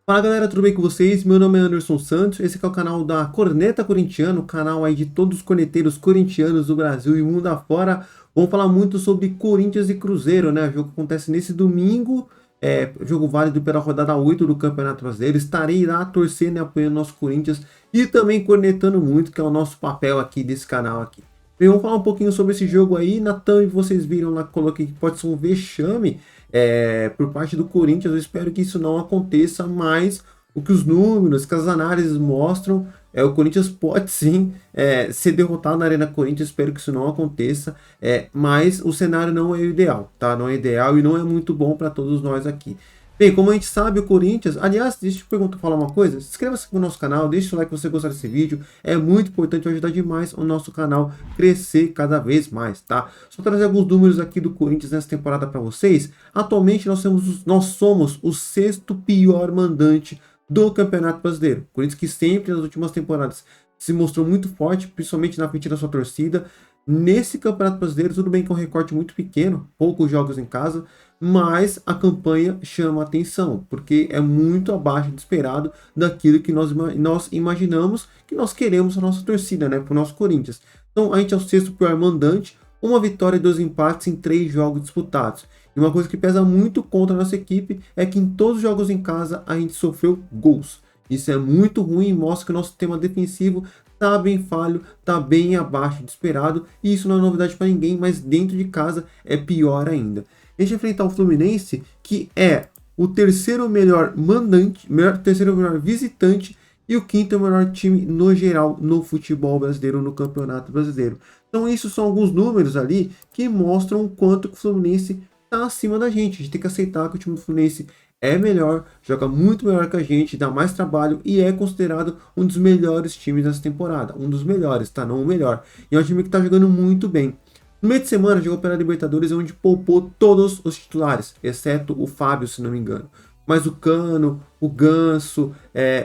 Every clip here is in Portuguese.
Fala galera, tudo bem com vocês? Meu nome é Anderson Santos, esse aqui é o canal da Corneta Corintiano, canal aí de todos os corneteiros corintianos do Brasil e mundo afora. Vamos falar muito sobre Corinthians e Cruzeiro, né? O jogo acontece nesse domingo, jogo válido pela rodada 8 do Campeonato Brasileiro. Estarei lá torcendo e apoiando nosso Corinthians e também cornetando muito, que é o nosso papel aqui desse canal aqui. Bem, vamos falar um pouquinho sobre esse jogo aí. Na thumb vocês viram lá que coloquei que pode ser um vexame por parte do Corinthians. Eu espero que isso não aconteça, mas o que os números, que as análises mostram, o Corinthians pode sim ser derrotado na Arena Corinthians. Espero que isso não aconteça, mas o cenário não é o ideal, tá? Não é ideal e não é muito bom para todos nós aqui. Bem, como a gente sabe, o Corinthians... Aliás, deixa eu te falar uma coisa. Se inscreva-se no nosso canal, deixa o like se você gostar desse vídeo. É muito importante, vai ajudar demais o nosso canal crescer cada vez mais, tá? Só trazer alguns números aqui do Corinthians nessa temporada para vocês. Atualmente, nós somos o sexto pior mandante do Campeonato Brasileiro. Corinthians que sempre, nas últimas temporadas, se mostrou muito forte, principalmente na frente da sua torcida. Nesse Campeonato Brasileiro, tudo bem que é um recorte muito pequeno, poucos jogos em casa, mas a campanha chama atenção, porque é muito abaixo do esperado daquilo que nós imaginamos, que nós queremos a nossa torcida, né, para o nosso Corinthians. Então a gente é o sexto pior mandante, uma vitória e 2 empates em 3 jogos disputados. E uma coisa que pesa muito contra a nossa equipe é que em todos os jogos em casa a gente sofreu gols. Isso é muito ruim e mostra que o nosso sistema defensivo está bem falho, está bem abaixo do esperado, e isso não é novidade para ninguém, mas dentro de casa é pior ainda. A gente vai enfrentar o Fluminense, que é o terceiro melhor mandante, terceiro melhor visitante e o quinto melhor time no geral no futebol brasileiro, no Campeonato Brasileiro. Então isso são alguns números ali que mostram o quanto que o Fluminense está acima da gente. A gente tem que aceitar que o time do Fluminense é melhor, joga muito melhor que a gente, dá mais trabalho e é considerado um dos melhores times dessa temporada. Um dos melhores, tá? Não o melhor. E é um time que está jogando muito bem. No meio de semana, jogou pela Libertadores, onde poupou todos os titulares, exceto o Fábio, se não me engano. Mas o Cano, o Ganso,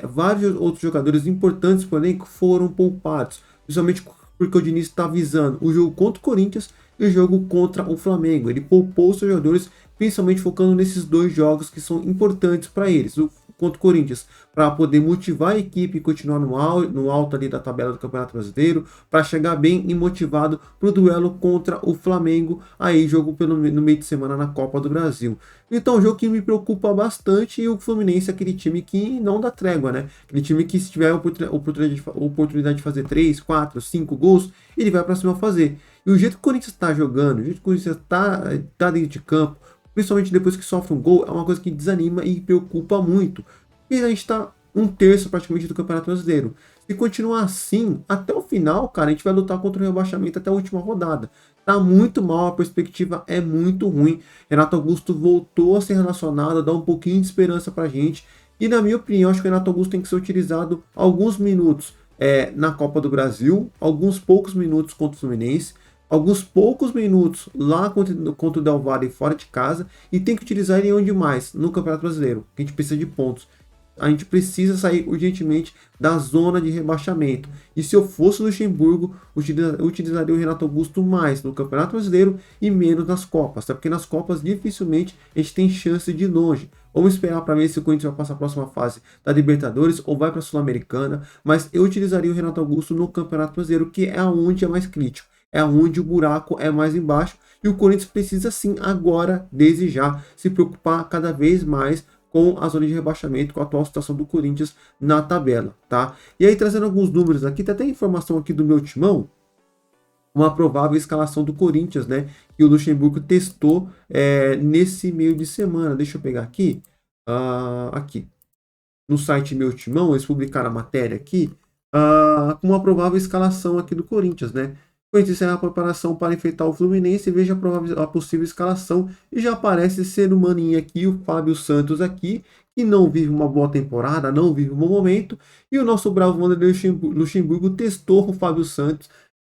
vários outros jogadores importantes para o elenco foram poupados. Principalmente porque o Diniz está visando o jogo contra o Corinthians e o jogo contra o Flamengo. Ele poupou os seus jogadores, principalmente focando nesses dois jogos que são importantes para eles. O contra o Corinthians, para poder motivar a equipe e continuar no alto ali da tabela do Campeonato Brasileiro, para chegar bem e motivado para o duelo contra o Flamengo, aí jogo no meio de semana na Copa do Brasil. Então, um jogo que me preocupa bastante, e o Fluminense é aquele time que não dá trégua, né? Aquele time que, se tiver a oportunidade de fazer 3, 4, 5 gols, ele vai para cima fazer. E o jeito que o Corinthians está jogando, o jeito que o Corinthians tá dentro de campo, principalmente depois que sofre um gol, é uma coisa que desanima e preocupa muito. E a gente está um terço praticamente do Campeonato Brasileiro. Se continuar assim, até o final, cara, a gente vai lutar contra o rebaixamento até a última rodada. Tá muito mal, a perspectiva é muito ruim. Renato Augusto voltou a ser relacionado, a dar um pouquinho de esperança pra gente. E na minha opinião, acho que o Renato Augusto tem que ser utilizado alguns minutos na Copa do Brasil, alguns poucos minutos contra o Fluminense, alguns poucos minutos lá contra o Del Valle fora de casa, e tem que utilizar ele onde mais? No Campeonato Brasileiro, que a gente precisa de pontos. A gente precisa sair urgentemente da zona de rebaixamento. E se eu fosse o Luxemburgo, utilizaria o Renato Augusto mais no Campeonato Brasileiro e menos nas Copas. Até porque nas Copas dificilmente a gente tem chance de ir longe. Vamos esperar para ver se o Corinthians vai passar a próxima fase da Libertadores ou vai para a Sul-Americana. Mas eu utilizaria o Renato Augusto no Campeonato Brasileiro, que é onde é mais crítico. É onde o buraco é mais embaixo. E o Corinthians precisa sim agora, desde já, se preocupar cada vez mais com a zona de rebaixamento, com a atual situação do Corinthians na tabela, tá? E aí, trazendo alguns números aqui, tem até informação aqui do meu timão, uma provável escalação do Corinthians, né? Que o Luxemburgo testou nesse meio de semana. Deixa eu pegar aqui. Aqui. No site Meu Timão, eles publicaram a matéria aqui, com uma provável escalação aqui do Corinthians, né? Corinthians encerra a preparação para enfrentar o Fluminense e veja a possível escalação. E já aparece ser o maninho aqui, o Fábio Santos aqui, que não vive uma boa temporada, não vive um bom momento. E o nosso bravo Wanderlei Luxemburgo testou o Fábio Santos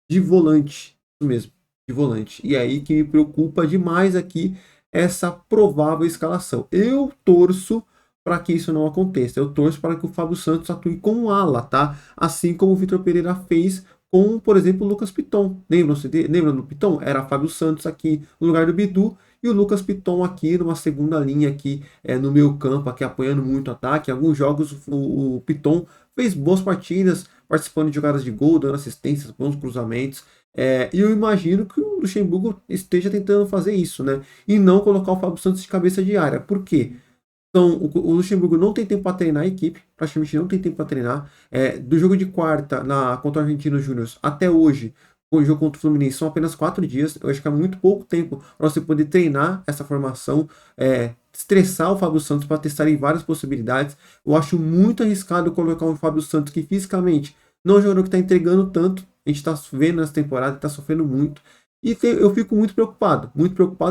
de volante. Isso mesmo, de volante. E aí que me preocupa demais aqui essa provável escalação. Eu torço para que isso não aconteça. Eu torço para que o Fábio Santos atue como ala, tá? Assim como o Vitor Pereira fez com, por exemplo, o Lucas Piton. Lembram do Piton? Era Fábio Santos aqui no lugar do Bidu, e o Lucas Piton aqui numa segunda linha aqui no meio campo, aqui apoiando muito o ataque. Em alguns jogos o Piton fez boas partidas, participando de jogadas de gol, dando assistências, bons cruzamentos. E eu imagino que o Luxemburgo esteja tentando fazer isso, né? E não colocar o Fábio Santos de cabeça de área. Por quê? Então, o Luxemburgo não tem tempo para treinar a equipe, praticamente não tem tempo para treinar. Do jogo de quarta contra o Argentino Júnior até hoje, o jogo contra o Fluminense, são apenas 4 dias. Eu acho que é muito pouco tempo para você poder treinar essa formação, estressar o Fábio Santos para testar em várias possibilidades. Eu acho muito arriscado colocar um Fábio Santos que fisicamente não é um jogador que está entregando tanto. A gente está vendo nessa temporada, está sofrendo muito. Eu fico muito preocupado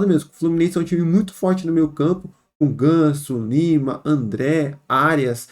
mesmo. O Fluminense é um time muito forte no meio campo, com Ganso, Lima, André, Arias,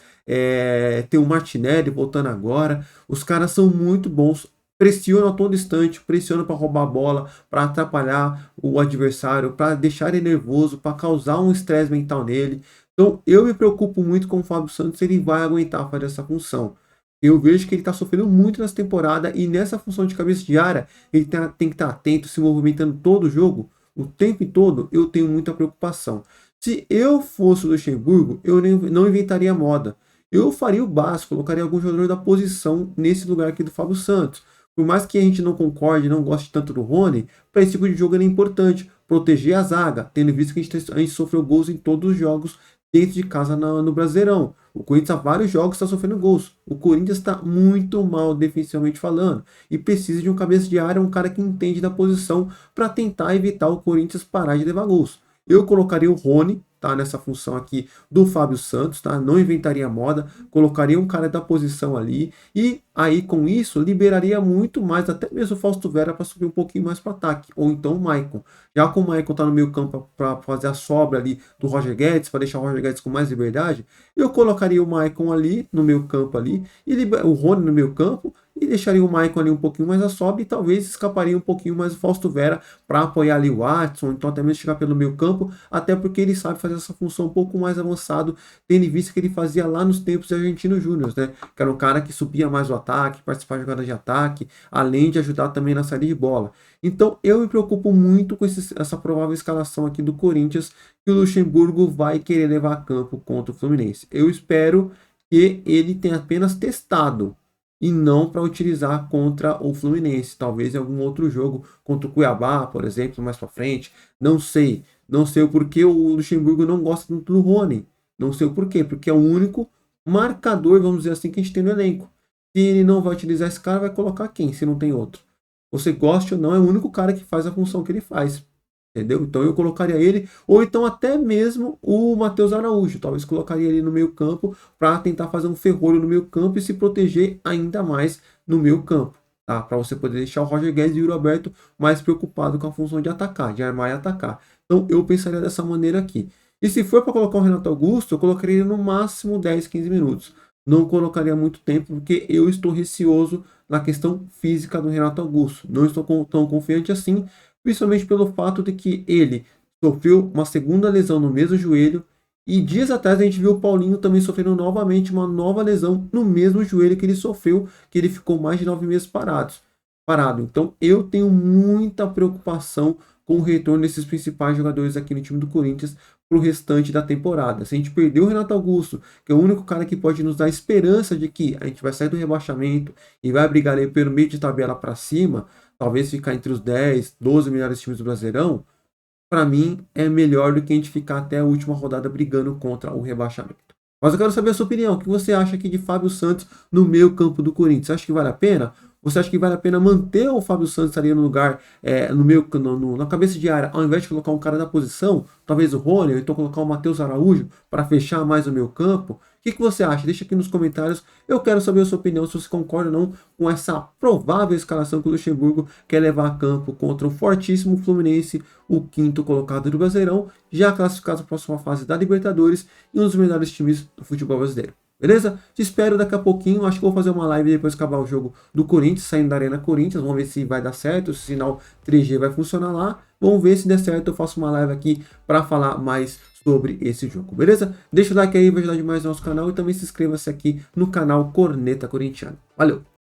tem o Martinelli voltando agora. Os caras são muito bons, pressionam a todo instante, pressionam para roubar a bola, para atrapalhar o adversário, para deixar ele nervoso, para causar um estresse mental nele. Então eu me preocupo muito com o Fábio Santos, se ele vai aguentar fazer essa função. Eu vejo que ele está sofrendo muito nessa temporada e nessa função de cabeça de área, ele tem que estar atento, se movimentando todo o jogo, o tempo todo. Eu tenho muita preocupação. Se eu fosse o Luxemburgo, eu não inventaria moda. Eu faria o básico, colocaria algum jogador da posição nesse lugar aqui do Fábio Santos. Por mais que a gente não concorde, não goste tanto do Rony, para esse tipo de jogo é importante proteger a zaga, tendo visto que a gente sofreu gols em todos os jogos dentro de casa no Brasileirão. O Corinthians há vários jogos está sofrendo gols. O Corinthians está muito mal defensivamente falando e precisa de um cabeça de área, um cara que entende da posição para tentar evitar o Corinthians parar de levar gols. Eu colocaria o Rony, tá, nessa função aqui do Fábio Santos, tá? Não inventaria moda, colocaria um cara da posição ali e aí com isso liberaria muito mais, até mesmo o Fausto Vera para subir um pouquinho mais para o ataque, ou então o Maicon. Já que o Maicon tá no meio campo para fazer a sobra ali do Roger Guedes, para deixar o Roger Guedes com mais liberdade, eu colocaria o Maicon ali no meio campo ali e o Rony no meio campo e deixaria o Maicon ali um pouquinho mais a sobra e talvez escaparia um pouquinho mais o Fausto Vera para apoiar ali o Watson, então até mesmo chegar pelo meio campo, até porque ele sabe fazer essa função um pouco mais avançado, tendo em vista que ele fazia lá nos tempos de Argentino Júnior, né? Que era um cara que subia mais o ataque, participar de jogadas de ataque, além de ajudar também na saída de bola. Então eu me preocupo muito com essa provável escalação aqui do Corinthians, que o Luxemburgo vai querer levar a campo contra o Fluminense. Eu espero que ele tenha apenas testado e não para utilizar contra o Fluminense, talvez em algum outro jogo, contra o Cuiabá, por exemplo, mais para frente. Não sei o porquê o Luxemburgo não gosta tanto do Rony. Não sei o porquê, porque é o único marcador, vamos dizer assim, que a gente tem no elenco. Se ele não vai utilizar esse cara, vai colocar quem, se não tem outro? Você gosta ou não, é o único cara que faz a função que ele faz. Entendeu? Então eu colocaria ele, ou então até mesmo o Matheus Araújo. Talvez colocaria ele no meio campo para tentar fazer um ferrolho no meio campo e se proteger ainda mais no meio campo. Tá? Para você poder deixar o Roger Guedes e o Yuri Alberto mais preocupado com a função de atacar, de armar e atacar. Então eu pensaria dessa maneira aqui. E se for para colocar o Renato Augusto, eu colocaria ele no máximo 10, 15 minutos. Não colocaria muito tempo, porque eu estou receoso na questão física do Renato Augusto. Não estou tão confiante assim, principalmente pelo fato de que ele sofreu uma segunda lesão no mesmo joelho e dias atrás a gente viu o Paulinho também sofrendo novamente uma nova lesão no mesmo joelho que ele sofreu, que ele ficou mais de 9 meses parado. Então eu tenho muita preocupação com o retorno desses principais jogadores aqui no time do Corinthians para o restante da temporada. Se a gente perder o Renato Augusto, que é o único cara que pode nos dar esperança de que a gente vai sair do rebaixamento e vai brigar ali pelo meio de tabela para cima, talvez ficar entre os 10, 12 melhores times do Brasileirão, para mim é melhor do que a gente ficar até a última rodada brigando contra o rebaixamento. Mas eu quero saber a sua opinião. O que você acha aqui de Fábio Santos no meio campo do Corinthians? Você acha que vale a pena? Você acha que vale a pena manter o Fábio Santos ali no lugar, na cabeça de área, ao invés de colocar um cara da posição, talvez o Rony, ou então colocar o Matheus Araújo para fechar mais o meio campo? O que você acha? Deixa aqui nos comentários. Eu quero saber a sua opinião, se você concorda ou não com essa provável escalação que o Luxemburgo quer levar a campo contra o fortíssimo Fluminense, o quinto colocado do Brasileirão, já classificado para a próxima fase da Libertadores e um dos melhores times do futebol brasileiro. Beleza? Te espero daqui a pouquinho. Acho que vou fazer uma live depois que acabar o jogo do Corinthians, saindo da Arena Corinthians. Vamos ver se vai dar certo, se o sinal 3G vai funcionar lá. Vamos ver se der certo. Eu faço uma live aqui para falar mais sobre esse jogo, beleza? Deixa o like aí, vai ajudar demais no nosso canal. E também se inscreva-se aqui no canal Corneta Corintiano. Valeu!